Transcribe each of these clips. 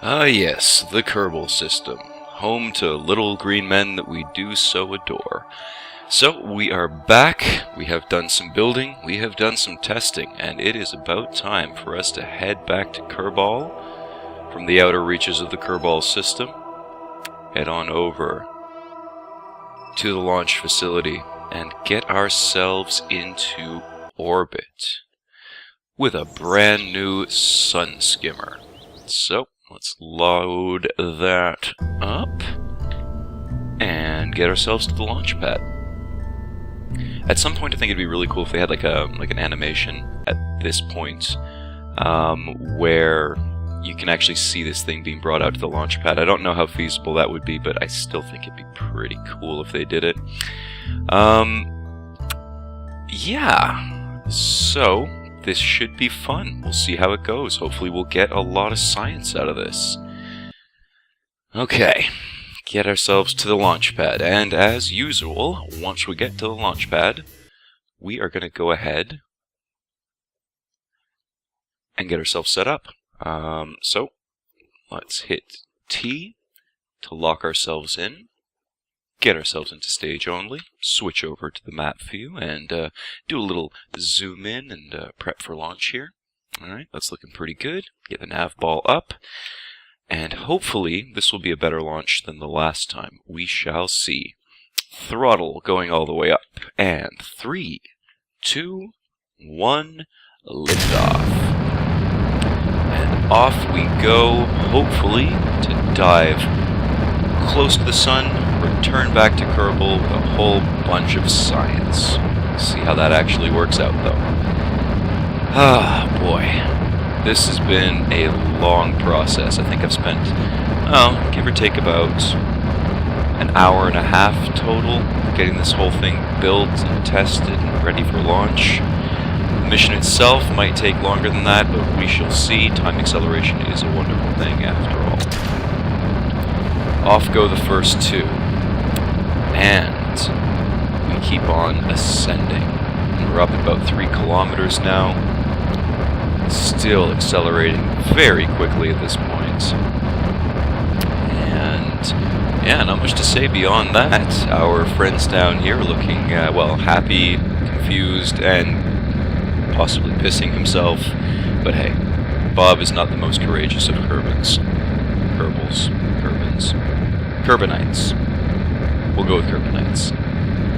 Ah yes, the Kerbal system, home to little green men that we do so adore. So, we are back, we have done some building, we have done some testing, and it is about time for us to head back to Kerbal, from the outer reaches of the Kerbal system, head on over to the launch facility, and get ourselves into orbit with a brand new sun skimmer. So, let's load that up and get ourselves to the launch pad. At some point, I think it'd be really cool if they had like an animation at this point where you can actually see this thing being brought out to the launch pad. I don't know how feasible that would be, but I still think it'd be pretty cool if they did it. Yeah. So this should be fun. We'll see how it goes. Hopefully we'll get a lot of science out of this. Okay, get ourselves to the launch pad, and as usual, once we get to the launch pad, we are going to go ahead and get ourselves set up. So, let's hit T to lock ourselves in, get ourselves into stage only, switch over to the map view, and do a little zoom in and prep for launch here. Alright, that's looking pretty good. Get the nav ball up, and hopefully this will be a better launch than the last time. We shall see. Throttle going all the way up, and 3, 2, 1, liftoff. And off we go, hopefully, to dive close to the sun, return back to Kerbal with a whole bunch of science. See how that actually works out, though. Ah, boy. This has been a long process. I think I've spent, give or take about an hour and a half total getting this whole thing built and tested and ready for launch. The mission itself might take longer than that, but we shall see. Time acceleration is a wonderful thing after all. Off go the first two. And we keep on ascending. And we're up at about 3 kilometers now. Still accelerating very quickly at this point. And yeah, not much to say beyond that. Our friends down here are looking, well, happy, confused, and possibly pissing himself. But hey, Bob is not the most courageous of Kerbans. Kerbanites. We'll go with Kerbanites.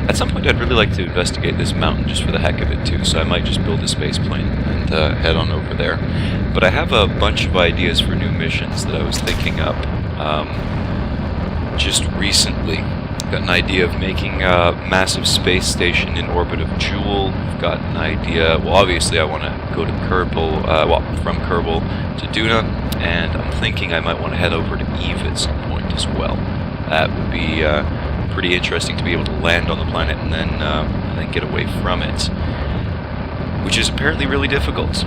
At some point I'd really like to investigate this mountain just for the heck of it too, so I might just build a space plane and head on over there. But I have a bunch of ideas for new missions that I was thinking up just recently. I've got an idea of making a massive space station in orbit of Jewel. I've got an idea, well obviously I want to go to Kerbal, from Kerbal to Duna, and I'm thinking I might want to head over to Eve at some point as well. That would be pretty interesting to be able to land on the planet and then get away from it, which is apparently really difficult.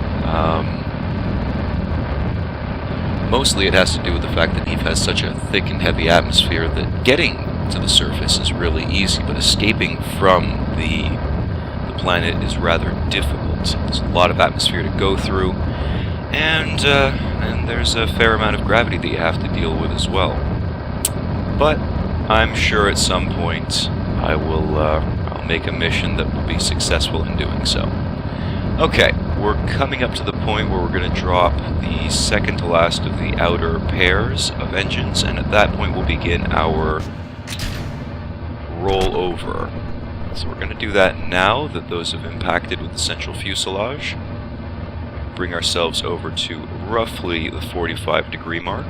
Mostly it has to do with the fact that Eve has such a thick and heavy atmosphere that getting to the surface is really easy, but escaping from the planet is rather difficult. There's a lot of atmosphere to go through, and there's a fair amount of gravity that you have to deal with as well. But I'm sure at some point I'll make a mission that will be successful in doing so. Okay, we're coming up to the point where we're going to drop the second to last of the outer pairs of engines, and at that point we'll begin our rollover. So we're going to do that now that those have impacted with the central fuselage. Bring ourselves over to roughly the 45-degree mark.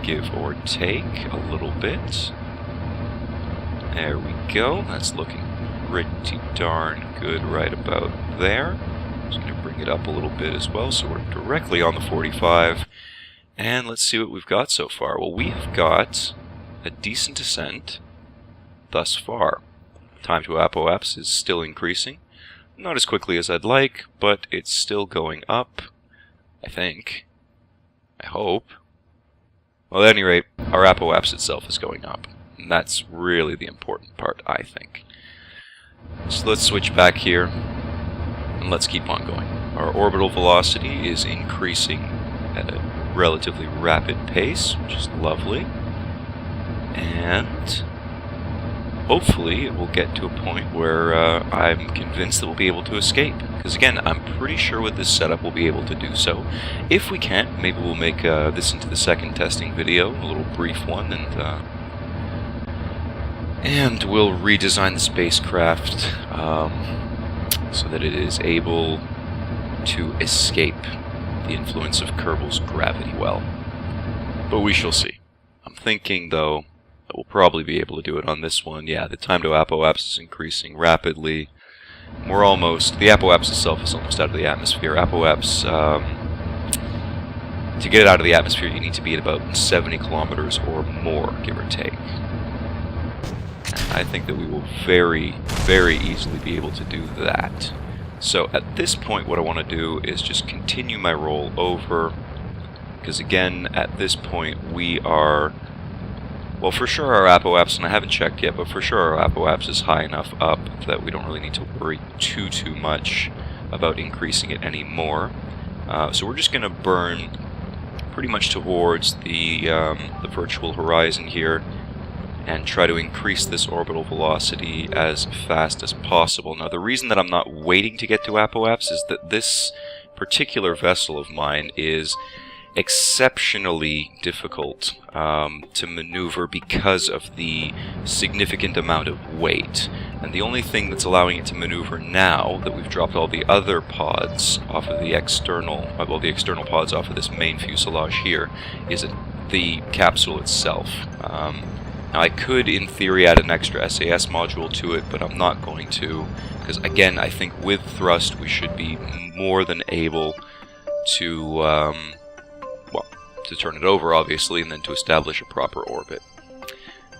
Give or take a little bit. There we go. That's looking pretty darn good right about there. Just going to bring it up a little bit as well, so we're directly on the 45. And let's see what we've got so far. Well, we have got a decent descent thus far. Time to apoapse is still increasing. Not as quickly as I'd like, but it's still going up, I think. I hope. Well, at any rate, our apoapse itself is going up. And that's really the important part, I think. So let's switch back here, and let's keep on going. Our orbital velocity is increasing at a relatively rapid pace, which is lovely. And hopefully it will get to a point where I'm convinced that we'll be able to escape. Because again, I'm pretty sure with this setup we'll be able to do so. If we can't, maybe we'll make this into the second testing video, a little brief one, and we'll redesign the spacecraft so that it is able to escape the influence of Kerbal's gravity well. But we shall see. I'm thinking, though, that we'll probably be able to do it on this one. Yeah, the time to apoapsis is increasing rapidly. We're almost... The apoapsis itself is almost out of the atmosphere. Apoapsis, to get it out of the atmosphere, you need to be at about 70 kilometers or more, give or take. And I think that we will very, very easily be able to do that. So at this point, what I want to do is just continue my roll over, because again, at this point, we are... Well, for sure our apoapsis, and I haven't checked yet, but for sure our apoapsis is high enough up that we don't really need to worry too much about increasing it anymore. So we're just going to burn pretty much towards the virtual horizon here, and try to increase this orbital velocity as fast as possible. Now, the reason that I'm not waiting to get to apoapsis is that this particular vessel of mine is exceptionally difficult to maneuver because of the significant amount of weight. And the only thing that's allowing it to maneuver now that we've dropped all the other pods off of the external, well, the external pods off of this main fuselage here, is the capsule itself. Now, I could, in theory, add an extra SAS module to it, but I'm not going to, because, again, I think with thrust we should be more than able to, well, to turn it over, obviously, and then to establish a proper orbit.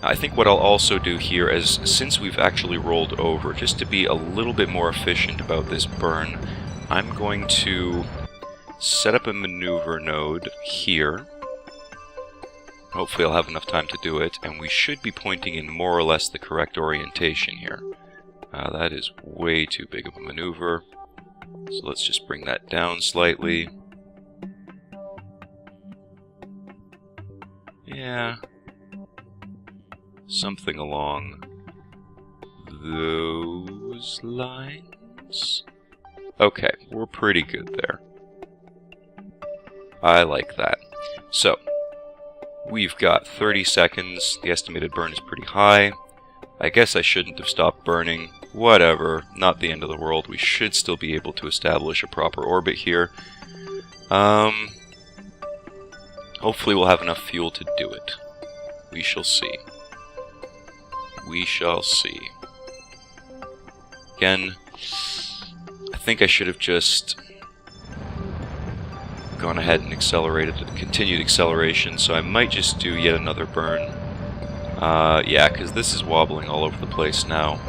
Now, I think what I'll also do here is, since we've actually rolled over, just to be a little bit more efficient about this burn, I'm going to set up a maneuver node here. Hopefully I'll have enough time to do it, and we should be pointing in more or less the correct orientation here. That is way too big of a maneuver, so let's just bring that down slightly. Yeah, something along those lines. Okay, we're pretty good there. I like that. So, we've got 30 seconds. The estimated burn is pretty high. I guess I shouldn't have stopped burning. Whatever, not the end of the world. We should still be able to establish a proper orbit here. Hopefully we'll have enough fuel to do it. We shall see. We shall see. Again, I think I should have just gone ahead and accelerated, continued acceleration, so I might just do yet another burn. Yeah, because this is wobbling all over the place now.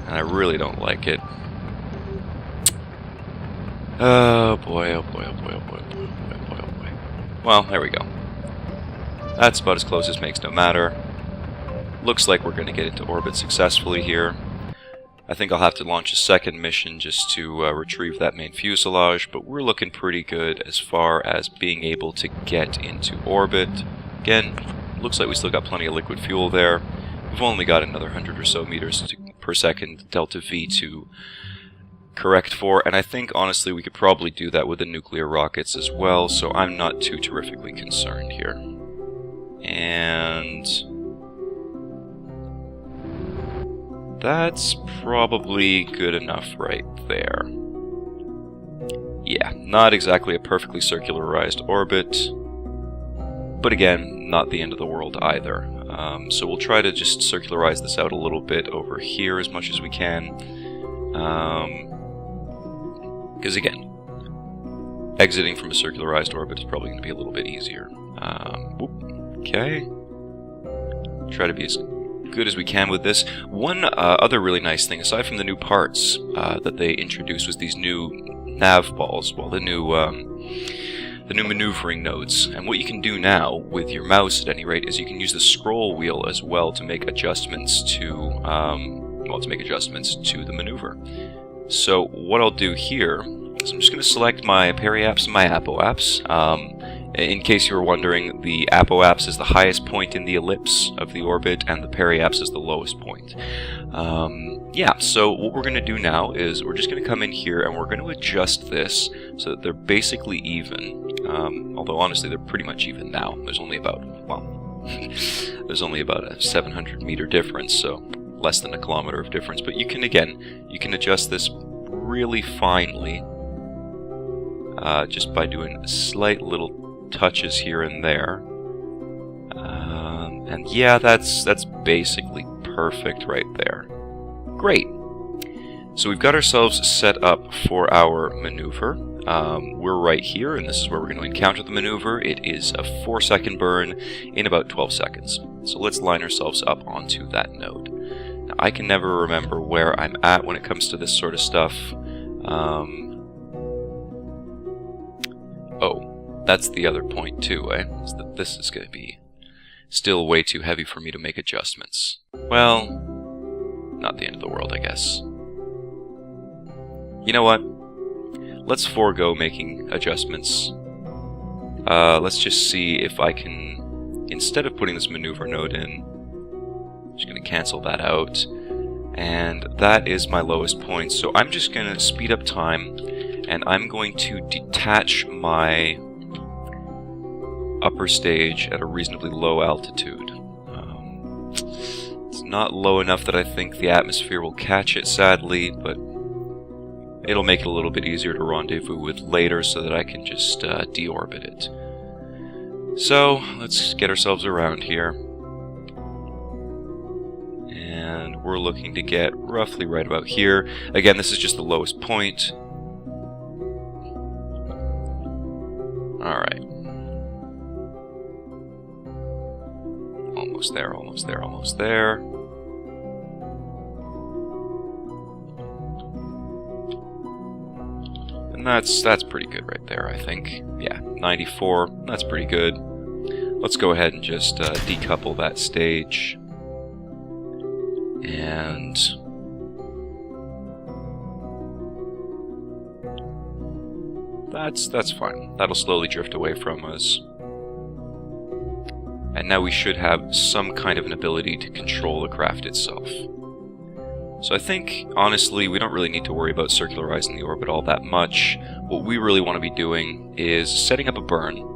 And I really don't like it. Oh boy, oh boy, oh boy, oh boy, oh boy, oh boy, oh boy, oh boy. Well, there we go. That's about as close as makes no matter. Looks like we're going to get into orbit successfully here. I think I'll have to launch a second mission just to retrieve that main fuselage, but we're looking pretty good as far as being able to get into orbit. Again, looks like we still got plenty of liquid fuel there. We've only got another 100 or so meters per second delta V to correct for, and I think, honestly, we could probably do that with the nuclear rockets as well, so I'm not too terrifically concerned here. And that's probably good enough right there. Yeah, not exactly a perfectly circularized orbit, but again, not the end of the world either. So we'll try to just circularize this out a little bit over here as much as we can. Because again, exiting from a circularized orbit is probably going to be a little bit easier. Okay. Try to be as good as we can with this. One other really nice thing, aside from the new parts that they introduced, was these new nav balls. Well, the new maneuvering nodes. And what you can do now with your mouse, at any rate, is you can use the scroll wheel as well to make adjustments to the maneuver. So what I'll do here So I'm just going to select my periapse and my apoapse. In case you were wondering, the apoapse is the highest point in the ellipse of the orbit, and the periapse is the lowest point. Yeah, so what we're going to do now is we're just going to come in here and we're going to adjust this so that they're basically even. Although honestly, they're pretty much even now. There's only about, well, there's only about a 700 meter difference, so less than a kilometer of difference. But you can, again, you can adjust this really finely just by doing slight little touches here and there. And yeah, that's basically perfect right there. Great. So we've got ourselves set up for our maneuver. We're right here, and this is where we're going to encounter the maneuver. It is a 4-second burn in about 12 seconds. So let's line ourselves up onto that node. Now, I can never remember where I'm at when it comes to this sort of stuff. Oh, that's the other point too, eh? Is that this is going to be still way too heavy for me to make adjustments. Well, not the end of the world, I guess. You know what? Let's forego making adjustments. Let's just see if I can, instead of putting this maneuver node in, I'm just going to cancel that out. And that is my lowest point, so I'm just going to speed up time, and I'm going to detach my upper stage at a reasonably low altitude. It's not low enough that I think the atmosphere will catch it, sadly, but it'll make it a little bit easier to rendezvous with later so that I can just deorbit it. So, let's get ourselves around here. And we're looking to get roughly right about here. Again, this is just the lowest point. Alright. Almost there, almost there, almost there. And that's pretty good right there, I think. Yeah, 94, that's pretty good. Let's go ahead and just decouple that stage. And that's fine. That'll slowly drift away from us. And now we should have some kind of an ability to control the craft itself. So I think, honestly, we don't really need to worry about circularizing the orbit all that much. What we really want to be doing is setting up a burn.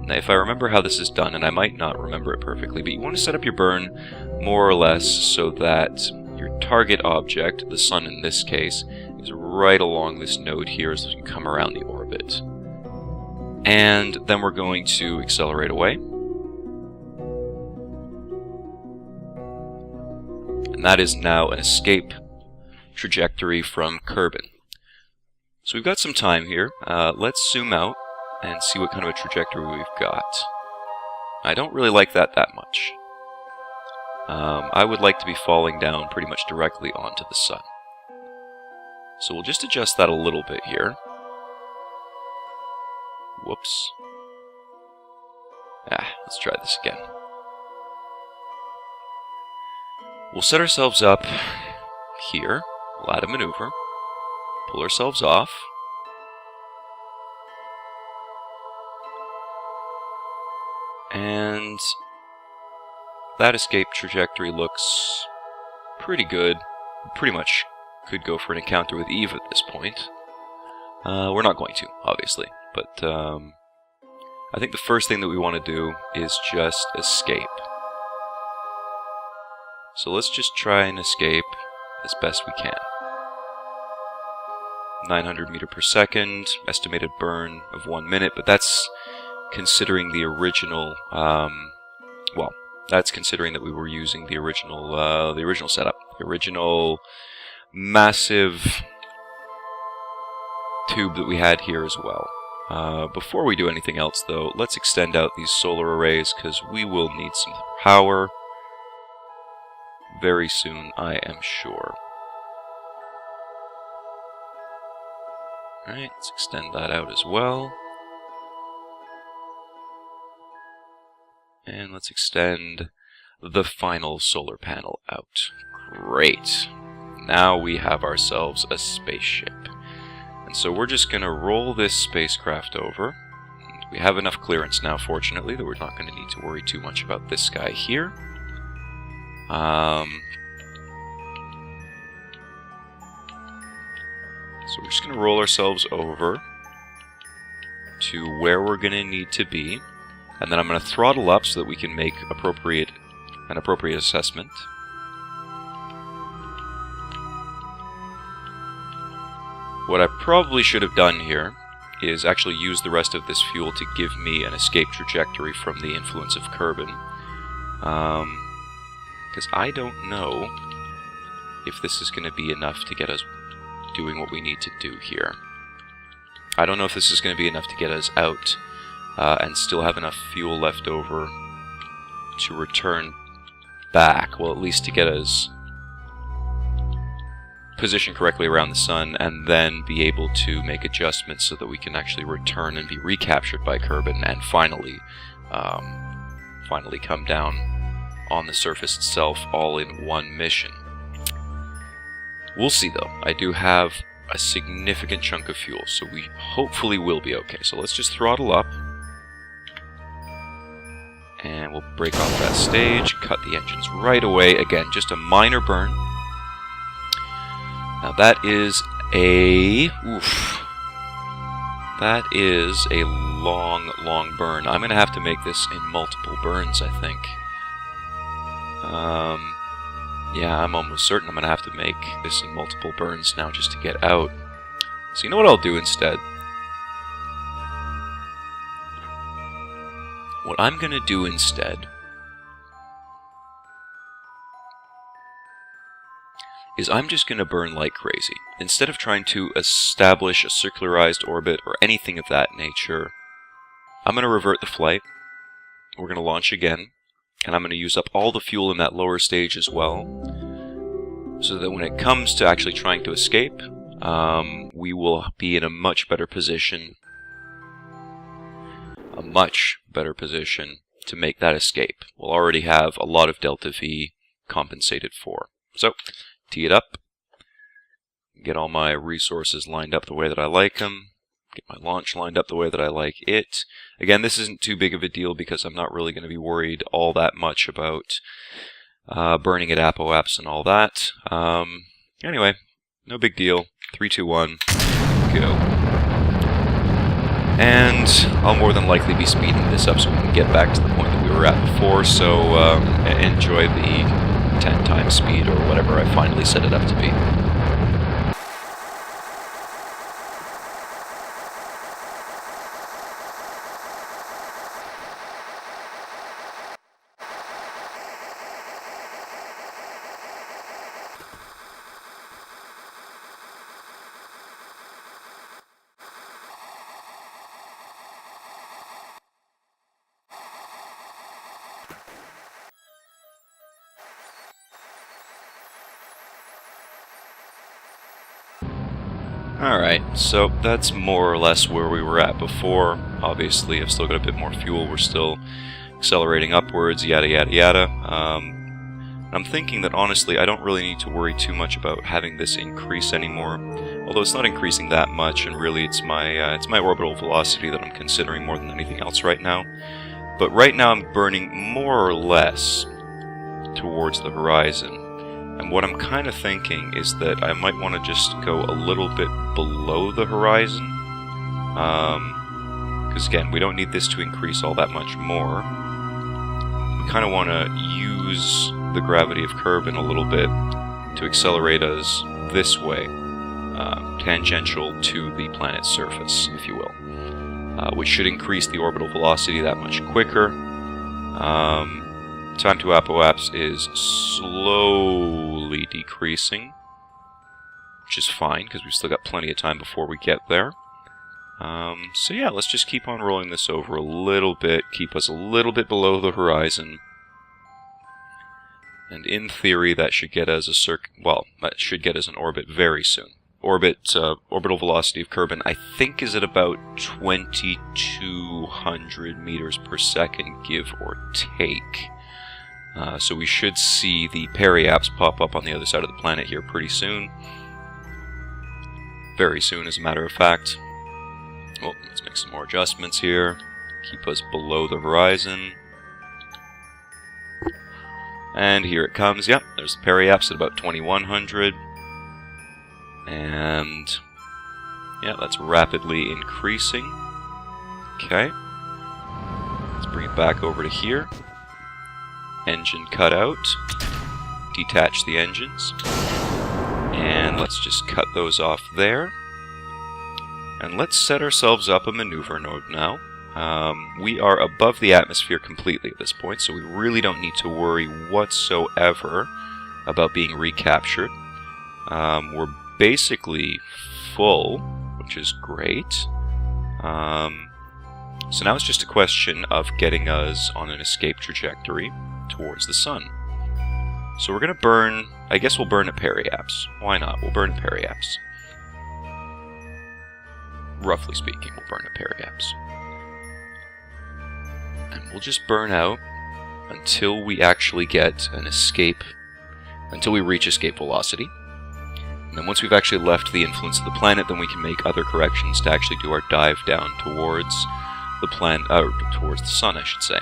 If I remember how this is done, and I might not remember it perfectly, but you want to set up your burn more or less so that your target object, the sun in this case, is right along this node here as you come around the orbit. And then we're going to accelerate away. And that is now an escape trajectory from Kerbal. So we've got some time here. Let's zoom out and see what kind of a trajectory we've got. I don't really like that much. I would like to be falling down pretty much directly onto the sun. So we'll just adjust that a little bit here. Whoops. Let's try this again. We'll set ourselves up here. We'll add a maneuver. Pull ourselves off. And that escape trajectory looks pretty good. Pretty much could go for an encounter with Eve at this point. We're not going to, obviously, but I think the first thing that we want to do is just escape. So let's just try and escape as best we can. 900 meter per second, estimated burn of 1 minute, but that's considering the original, well, that's considering that we were using the original setup, the original massive tube that we had here as well. Before we do anything else, though, let's extend out these solar arrays because we will need some power very soon, I am sure. Alright, let's extend that out as well. And let's extend the final solar panel out. Great. Now we have ourselves a spaceship. And so we're just going to roll this spacecraft over. We have enough clearance now, fortunately, that we're not going to need to worry too much about this guy here. So we're just going to roll ourselves over to where we're going to need to be. And then I'm going to throttle up so that we can make an appropriate assessment. What I probably should have done here is actually use the rest of this fuel to give me an escape trajectory from the influence of Kerbal. Because I don't know if this is going to be enough to get us doing what we need to do here. I don't know if this is going to be enough to get us out and still have enough fuel left over to return back. Well, at least to get us positioned correctly around the sun, and then be able to make adjustments so that we can actually return and be recaptured by Kerbal and finally come down on the surface itself, all in one mission. We'll see, though. I do have a significant chunk of fuel, so we hopefully will be okay. So let's just throttle up, and we'll break off that stage, cut the engines right away. Again, just a minor burn. Now that is a... oof. That is a long, long burn. I'm going to have to make this in multiple burns, I think. Yeah, I'm almost certain I'm going to have to make this in multiple burns now just to get out. So you know what I'll do instead? What I'm going to do instead is I'm just going to burn like crazy. Instead of trying to establish a circularized orbit or anything of that nature, I'm going to revert the flight. We're going to launch again, and I'm going to use up all the fuel in that lower stage as well, so that when it comes to actually trying to escape, we will be in a much better position. A much better position to make that escape. We'll already have a lot of Delta V compensated for. So, tee it up, get all my resources lined up the way that I like them, get my launch lined up the way that I like it. Again, this isn't too big of a deal because I'm not really going to be worried all that much about burning at apoaps and all that. Anyway, no big deal. 3, 2, 1, go. And I'll more than likely be speeding this up so we can get back to the point that we were at before, so enjoy the 10 times speed or whatever I finally set it up to be. Alright, so that's more or less where we were at before. Obviously, I've still got a bit more fuel. We're still accelerating upwards, yada yada yada. I'm thinking that honestly, I don't really need to worry too much about having this increase anymore. Although it's not increasing that much, and really it's my orbital velocity that I'm considering more than anything else right now. But right now I'm burning more or less towards the horizon. And what I'm kind of thinking is that I might want to just go a little bit below the horizon. Because again, we don't need this to increase all that much more. We kind of want to use the gravity of Kerbal a little bit to accelerate us this way, tangential to the planet's surface, if you will. Which should increase the orbital velocity that much quicker. Time to apoaps is slowly decreasing, which is fine, because we've still got plenty of time before we get there. So yeah, let's just keep on rolling this over a little bit, keep us a little bit below the horizon. And in theory, that should get us that should get us an orbit very soon. Orbital velocity of Kerbal, I think, is at about 2,200 meters per second, give or take. So we should see the periaps pop up on the other side of the planet here pretty soon. very soon, as a matter of fact. Well, let's make some more adjustments here. Keep us below the horizon. And here it comes. Yep, there's the periaps at about 2100. And yeah, that's rapidly increasing. Okay. Let's bring it back over to here. Engine cut out. Detach the engines. And let's just cut those off there. And let's set ourselves up a maneuver node now. We are above the atmosphere completely at this point, so we really don't need to worry whatsoever about being recaptured. We're basically full, which is great. So now it's just a question of getting us on an escape trajectory towards the sun. So we're going to burn, I guess we'll burn at periaps. Why not? We'll burn at periaps. Roughly speaking, we'll burn at periaps. And we'll just burn out until we actually get an escape, until we reach escape velocity. And then once we've actually left the influence of the planet, then we can make other corrections to actually do our dive down towards the towards the sun, I should say.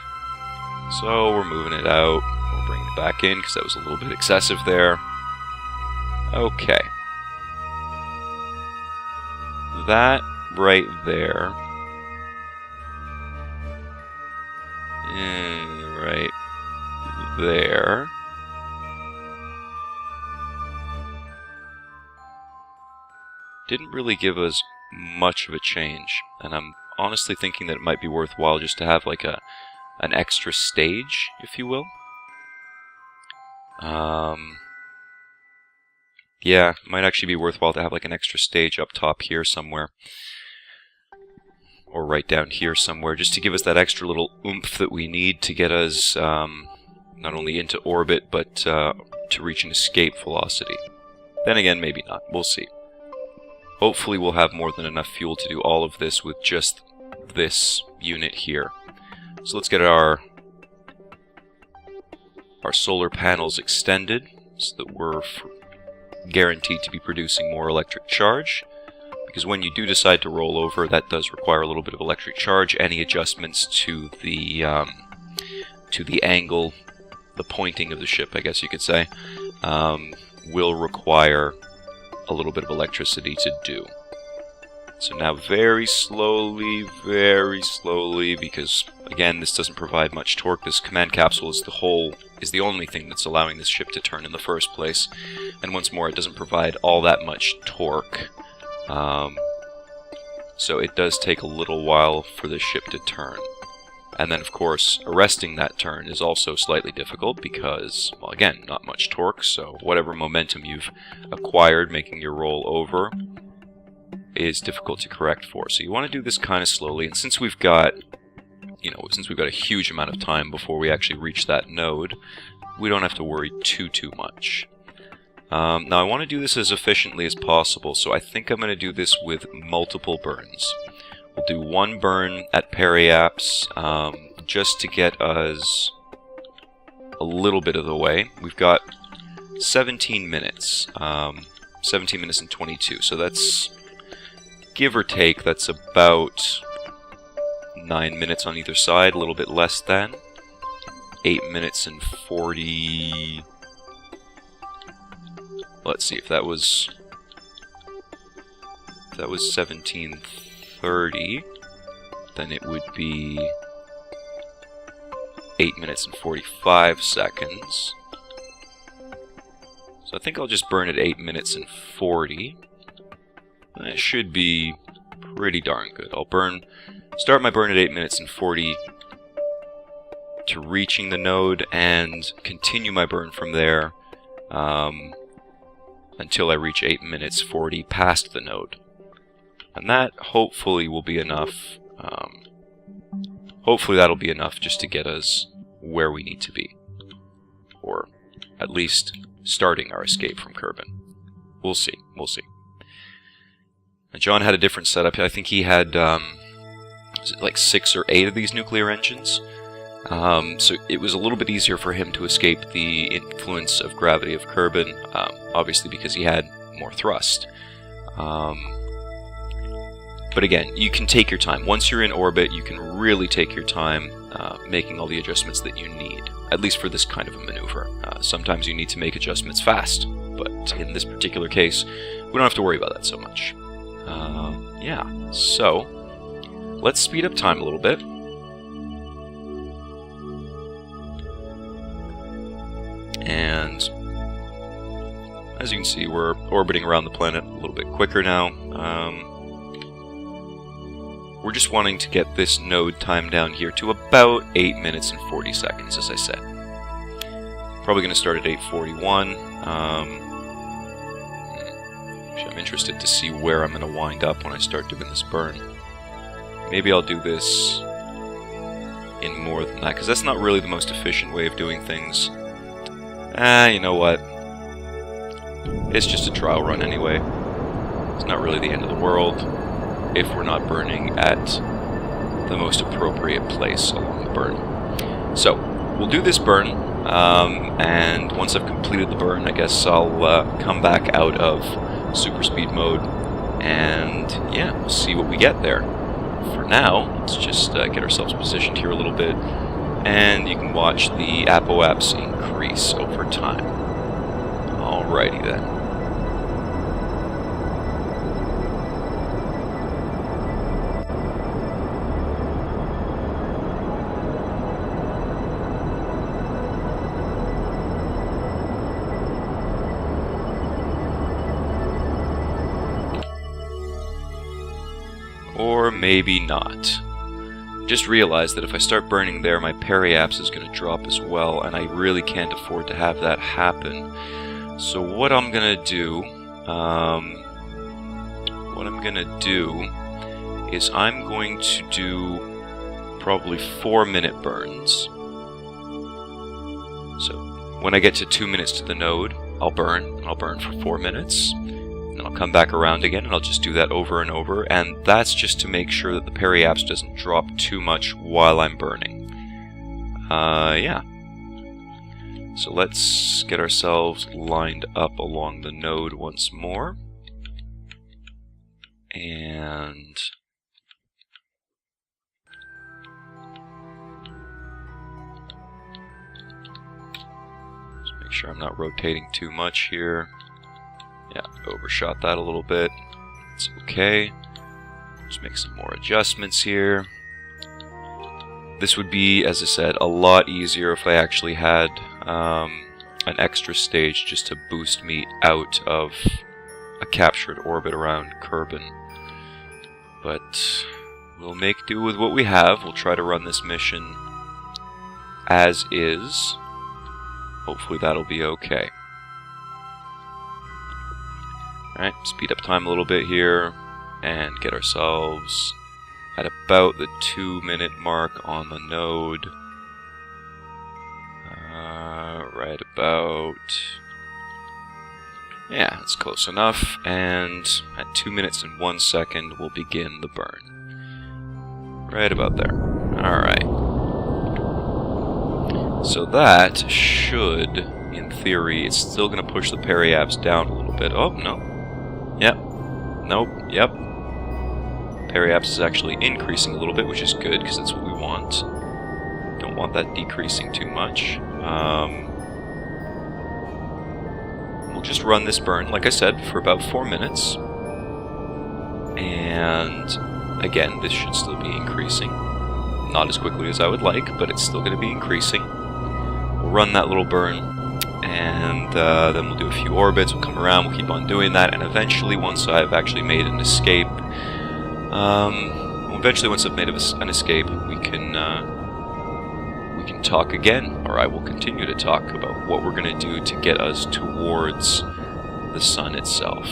So we're moving it out. We're bringing it back in because that was a little bit excessive there. Okay. That right there. Right there. Didn't really give us much of a change, and I'm honestly thinking that it might be worthwhile just to have like an extra stage, if you will. Yeah, it might actually be worthwhile to have like an extra stage up top here somewhere. Or right down here somewhere, just to give us that extra little oomph that we need to get us not only into orbit, but to reach an escape velocity. Then again, maybe not. We'll see. Hopefully we'll have more than enough fuel to do all of this with just this unit here. So let's get our solar panels extended so that we're guaranteed to be producing more electric charge. Because when you do decide to roll over, that does require a little bit of electric charge. Any adjustments to the angle, the pointing of the ship, I guess you could say, will require a little bit of electricity to do. So now very slowly, because again, this doesn't provide much torque. This command capsule is the only thing that's allowing this ship to turn in the first place. And once more, it doesn't provide all that much torque. So it does take a little while for the ship to turn. And then, of course, arresting that turn is also slightly difficult because, well, again, not much torque, so whatever momentum you've acquired making your roll over is difficult to correct for. So you want to do this kind of slowly, and since we've got, a huge amount of time before we actually reach that node, we don't have to worry too much. Now I want to do this as efficiently as possible, so I think I'm going to do this with multiple burns. We'll do one burn at periaps, just to get us a little bit of the way. We've got 17 minutes, 17 minutes and 22, so that's, give or take, that's about 9 minutes on either side, a little bit less than. 8 minutes and 40... Let's see, if that was 17:30, then it would be 8 minutes and 45 seconds. So I think I'll just burn at 8 minutes and 40. That should be pretty darn good. I'll start my burn at 8 minutes and 40 to reaching the node, and continue my burn from there until I reach 8 minutes 40 past the node. And that hopefully will be enough. Hopefully that'll be enough just to get us where we need to be. Or at least starting our escape from Kerbal. We'll see. We'll see. And John had a different setup. I think he had was it like 6 or 8 of these nuclear engines. So it was a little bit easier for him to escape the influence of gravity of Kerbal, obviously because he had more thrust. But again, you can take your time. Once you're in orbit, you can really take your time making all the adjustments that you need, at least for this kind of a maneuver. Sometimes you need to make adjustments fast, but in this particular case, we don't have to worry about that so much. Yeah, so let's speed up time a little bit. And as you can see, we're orbiting around the planet a little bit quicker now. We're just wanting to get this node time down here to about 8 minutes and 40 seconds, as I said. Probably going to start at 8:41. I'm interested to see where I'm going to wind up when I start doing this burn. Maybe I'll do this in more than that, because that's not really the most efficient way of doing things. You know what? It's just a trial run anyway. It's not really the end of the world if we're not burning at the most appropriate place along the burn. So, we'll do this burn, and once I've completed the burn, I guess I'll come back out of super speed mode, and yeah, we'll see what we get there. For now, let's just get ourselves positioned here a little bit, and you can watch the apoaps increase over time. Alrighty then. Or maybe not. Just realized that if I start burning there, my periapse is going to drop as well, and I really can't afford to have that happen. So what I'm going to do, is I'm going to do probably 4-minute burns. So when I get to 2 minutes to the node, I'll burn, and I'll burn for 4 minutes. And then I'll come back around again, and I'll just do that over and over, and that's just to make sure that the periapse doesn't drop too much while I'm burning. Yeah. So let's get ourselves lined up along the node once more. And just make sure I'm not rotating too much here. Yeah, overshot that a little bit. It's okay. Just make some more adjustments here. This would be, as I said, a lot easier if I actually had an extra stage just to boost me out of a captured orbit around Kerbal. But we'll make do with what we have. We'll try to run this mission as is. Hopefully that'll be okay. Alright, speed up time a little bit here, and get ourselves at about the 2-minute mark on the node. Right about... yeah, that's close enough, and at 2 minutes and 1 second, we'll begin the burn. Right about there. Alright. So that should, in theory, it's still going to push the periapse down a little bit. Oh, no. Yep. Nope. Yep. Periapse is actually increasing a little bit, which is good, because that's what we want. Don't want that decreasing too much. We'll just run this burn, like I said, for about 4 minutes. And again, this should still be increasing. Not as quickly as I would like, but it's still going to be increasing. We'll run that little burn, and then we'll do a few orbits, we'll come around, we'll keep on doing that, and eventually, once I've actually made an escape, once I've made an escape, we can talk again, or I will continue to talk about what we're going to do to get us towards the sun itself.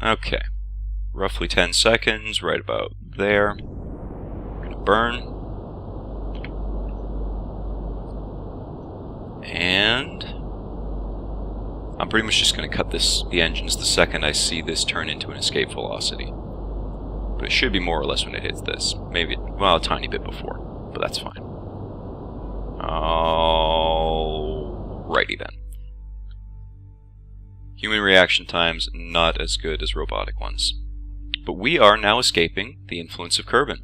Okay. Roughly 10 seconds, right about there. We're gonna burn. And I'm pretty much just going to cut the engines the second I see this turn into an escape velocity. But it should be more or less when it hits this. Maybe, well, a tiny bit before, but that's fine. Alrighty then. Human reaction times, not as good as robotic ones. But we are now escaping the influence of Kerbin.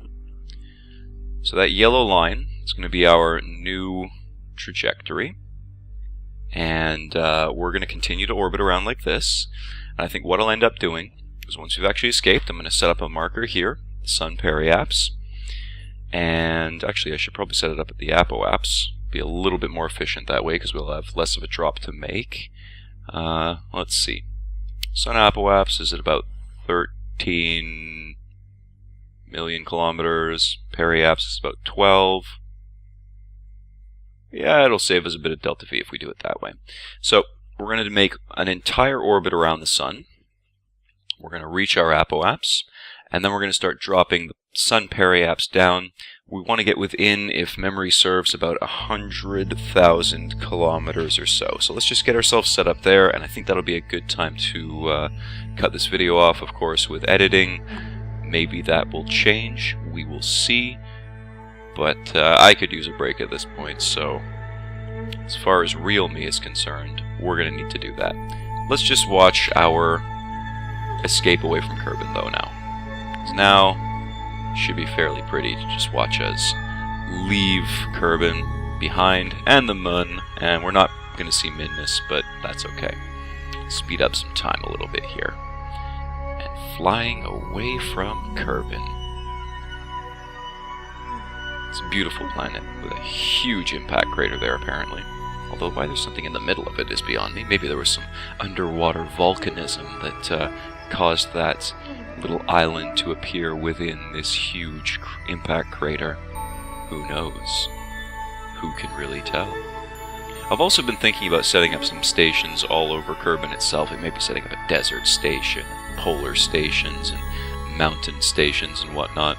So that yellow line is going to be our new trajectory. And we're going to continue to orbit around like this. And I think what I'll end up doing is once we've actually escaped, I'm going to set up a marker here, the Sun Periapse. And actually I should probably set it up at the Apoapse. Be a little bit more efficient that way because we'll have less of a drop to make. Let's see. Sun Apoapse is at about 13 million kilometers. Periapse is about 12. Yeah, it'll save us a bit of delta V if we do it that way. So we're going to make an entire orbit around the Sun. We're going to reach our apoapse, and then we're going to start dropping the Sun periapse down. We want to get within, if memory serves, about 100,000 kilometers or so. So let's just get ourselves set up there, and I think that'll be a good time to cut this video off, of course, with editing. Maybe that will change. We will see. But I could use a break at this point, so as far as real me is concerned, we're going to need to do that. Let's just watch our escape away from Kerbin, though, now. So now, it should be fairly pretty to just watch us leave Kerbin behind, and the Moon, and we're not going to see Minmus, but that's okay. Speed up some time a little bit here. And flying away from Kerbin. It's a beautiful planet with a huge impact crater there, apparently. Although why there's something in the middle of it is beyond me. Maybe there was some underwater volcanism that caused that little island to appear within this huge impact crater. Who knows? Who can really tell? I've also been thinking about setting up some stations all over Kerbin itself. Like maybe setting up a desert station, polar stations, and mountain stations and whatnot.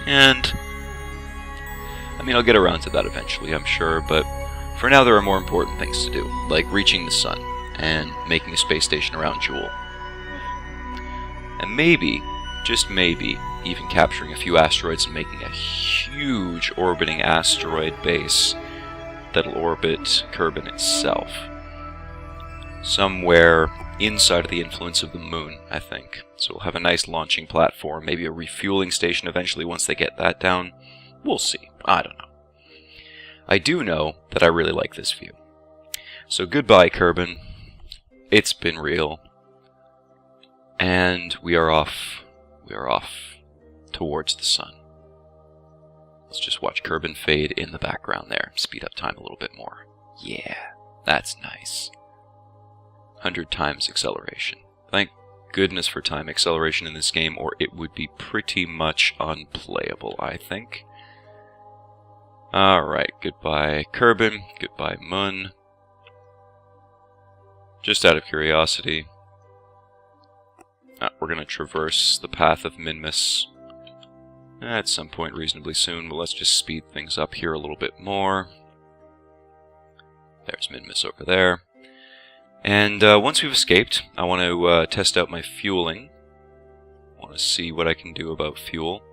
And I mean, I'll get around to that eventually, I'm sure, but for now there are more important things to do, like reaching the Sun and making a space station around Jool. And maybe, just maybe, even capturing a few asteroids and making a huge orbiting asteroid base that'll orbit Kerbin itself. Somewhere inside of the influence of the Moon, I think. So we'll have a nice launching platform, maybe a refueling station eventually once they get that down. We'll see. I don't know. I do know that I really like this view. So goodbye, Kerbin. It's been real. And we are off. We are off towards the Sun. Let's just watch Kerbin fade in the background there. Speed up time a little bit more. Yeah, that's nice. 100 times acceleration. Thank goodness for time acceleration in this game, or it would be pretty much unplayable, I think. Alright, goodbye Kerbin, goodbye Mun. Just out of curiosity, we're going to traverse the path of Minmus at some point reasonably soon, but let's just speed things up here a little bit more. There's Minmus over there. And once we've escaped, I want to test out my fueling. I want to see what I can do about fuel.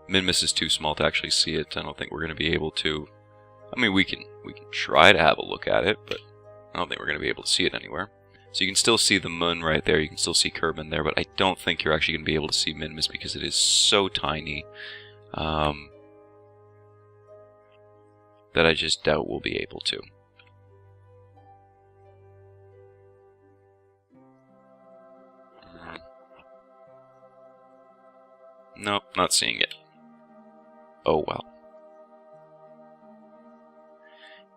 Minmus is too small to actually see it. I don't think we're going to be able to. I mean, we can try to have a look at it, but I don't think we're going to be able to see it anywhere. So you can still see the Moon right there. You can still see Kerbin there, but I don't think you're actually going to be able to see Minmus because it is so tiny that I just doubt we'll be able to. Nope, not seeing it. Oh well.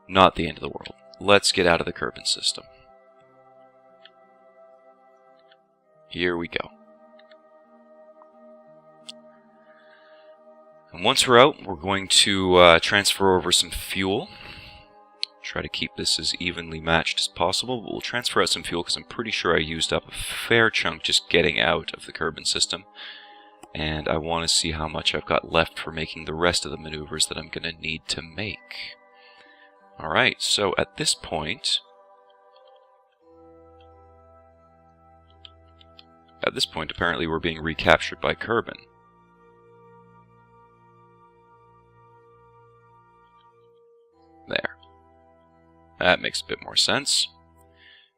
Not the end of the world. Let's get out of the Kerbin system. Here we go. And once we're out, we're going to transfer over some fuel. Try to keep this as evenly matched as possible. We'll transfer out some fuel because I'm pretty sure I used up a fair chunk just getting out of the Kerbal system. And I want to see how much I've got left for making the rest of the maneuvers that I'm going to need to make. Alright, so at this point... apparently we're being recaptured by Kerbal. There. That makes a bit more sense.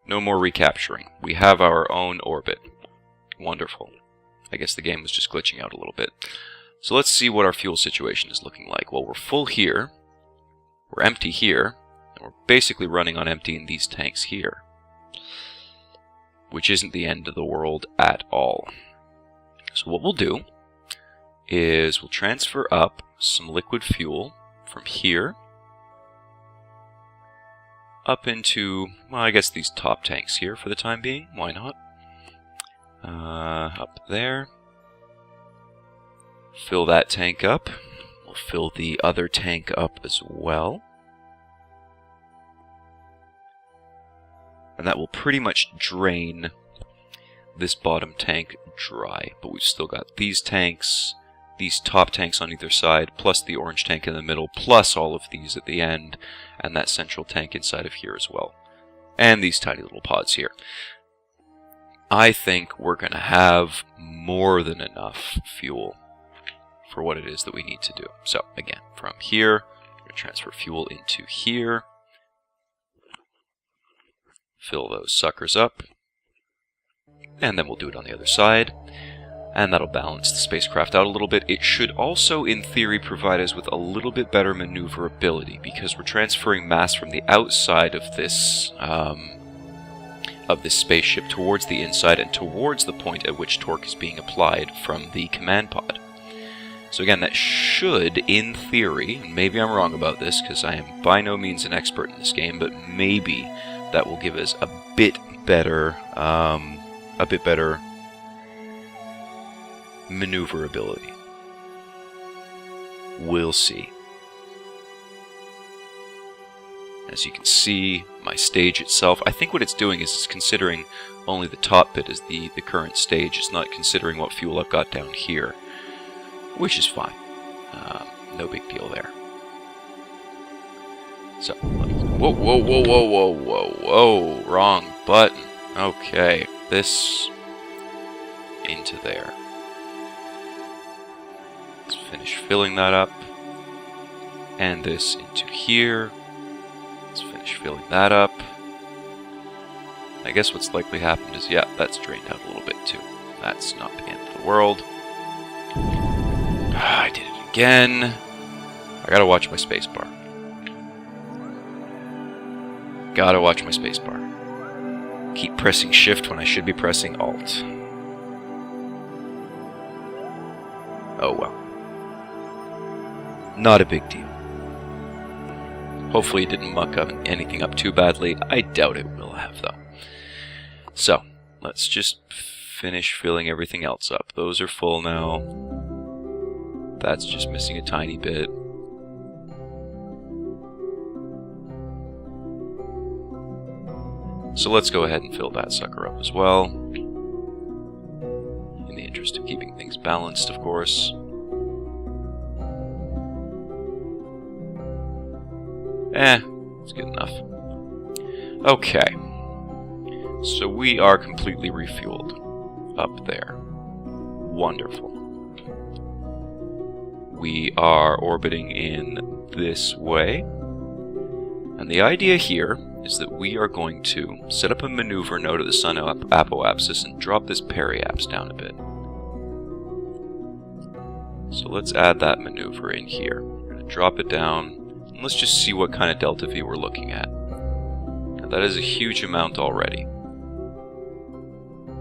No more recapturing. We have our own orbit. Wonderful. I guess the game was just glitching out a little bit. So let's see what our fuel situation is looking like. Well, we're full here. We're empty here. And we're basically running on empty in these tanks here. Which isn't the end of the world at all. So what we'll do is we'll transfer up some liquid fuel from here up into, well, I guess these top tanks here for the time being. Why not? Up there. Fill that tank up. We'll fill the other tank up as well. And that will pretty much drain this bottom tank dry. But we've still got these tanks, these top tanks on either side, plus the orange tank in the middle, plus all of these at the end, and that central tank inside of here as well. And these tiny little pods here. I think we're going to have more than enough fuel for what it is that we need to do. So, again, from here, we're going to transfer fuel into here. Fill those suckers up. And then we'll do it on the other side. And that'll balance the spacecraft out a little bit. It should also, in theory, provide us with a little bit better maneuverability, because we're transferring mass from the outside of this spaceship towards the inside and towards the point at which torque is being applied from the command pod. So again, that should, in theory, and maybe I'm wrong about this because I am by no means an expert in this game, but maybe that will give us a bit better maneuverability. We'll see. As you can see, my stage itself, I think what it's doing is it's considering only the top bit as the current stage. It's not considering what fuel I've got down here, which is fine. No big deal there. So, whoa, whoa, whoa, whoa, whoa, whoa, whoa, wrong button. Okay, this into there. Let's finish filling that up. And this into here. Let's finish filling that up. I guess what's likely happened is, yeah, that's drained out a little bit too. That's not the end of the world. I did it again. I gotta watch my spacebar. Gotta watch my spacebar. Keep pressing shift when I should be pressing alt. Oh well. Not a big deal. Hopefully it didn't muck up anything up too badly. I doubt it will have, though. So, let's just finish filling everything else up. Those are full now. That's just missing a tiny bit. So let's go ahead and fill that sucker up as well. In the interest of keeping things balanced, of course. It's good enough. Okay. So we are completely refueled up there. Wonderful. We are orbiting in this way. And the idea here is that we are going to set up a maneuver node of the sun apoapsis and drop this periapse down a bit. So let's add that maneuver in here. We're going to drop it down. Let's just see what kind of delta V we're looking at. Now, that is a huge amount already.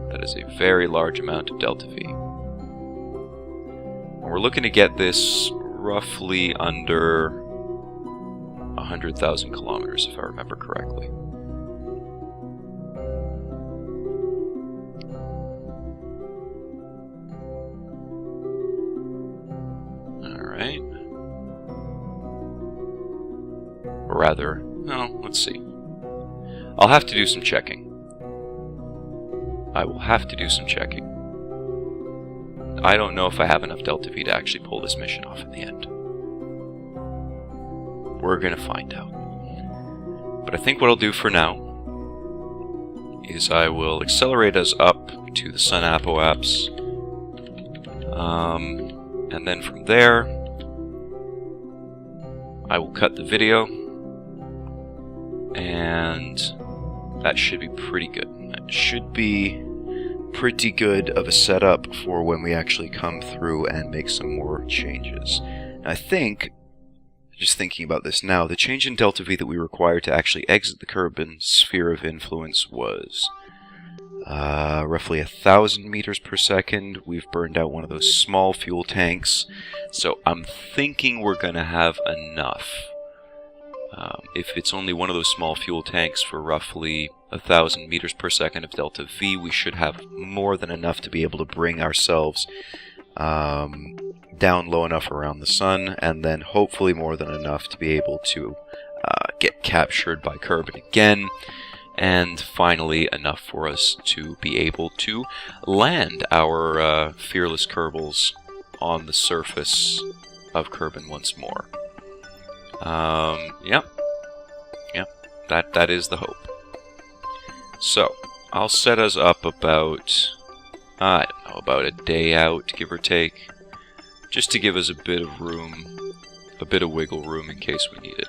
That is a very large amount of delta V. And we're looking to get this roughly under 100,000 kilometers, if I remember correctly. Alright. Or rather, No, let's see. I'll have to do some checking. I will have to do some checking. I don't know if I have enough Delta V to actually pull this mission off in the end. We're gonna find out. But I think what I'll do for now is I will accelerate us up to the Sun Apoapse. And then from there, I will cut the video, and that should be pretty good. That should be pretty good of a setup for when we actually come through and make some more changes. And I think, just thinking about this now, the change in Delta V that we required to actually exit the Kerbal sphere of influence was roughly 1,000 meters per second. We've burned out one of those small fuel tanks, so I'm thinking we're going to have enough. If it's only one of those small fuel tanks for roughly 1,000 meters per second of Delta V, we should have more than enough to be able to bring ourselves down low enough around the sun, and then hopefully more than enough to be able to get captured by Kerbal again, and finally enough for us to be able to land our fearless Kerbals on the surface of Kerbal once more. Yep, that is the hope. So, I'll set us up about, I don't know, about a day out, give or take, just to give us a bit of room, a bit of wiggle room in case we need it.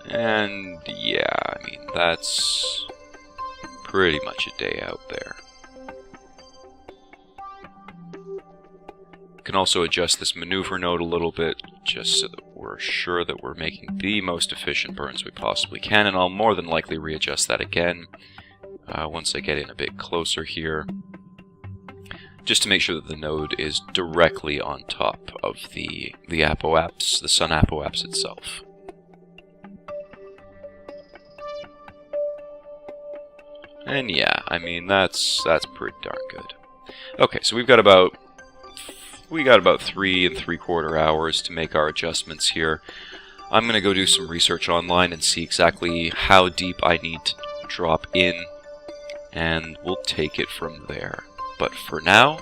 And yeah, I mean, that's pretty much a day out there. Can also adjust this maneuver node a little bit, just so that we're sure that we're making the most efficient burns we possibly can, and I'll more than likely readjust that again once I get in a bit closer here, just to make sure that the node is directly on top of the Apoapse, the Sun Apoapse itself. And yeah, I mean, that's pretty darn good. Okay, so we got about 3 3/4 hours to make our adjustments here. I'm going to go do some research online and see exactly how deep I need to drop in, and we'll take it from there. But for now,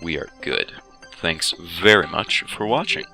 we are good. Thanks very much for watching.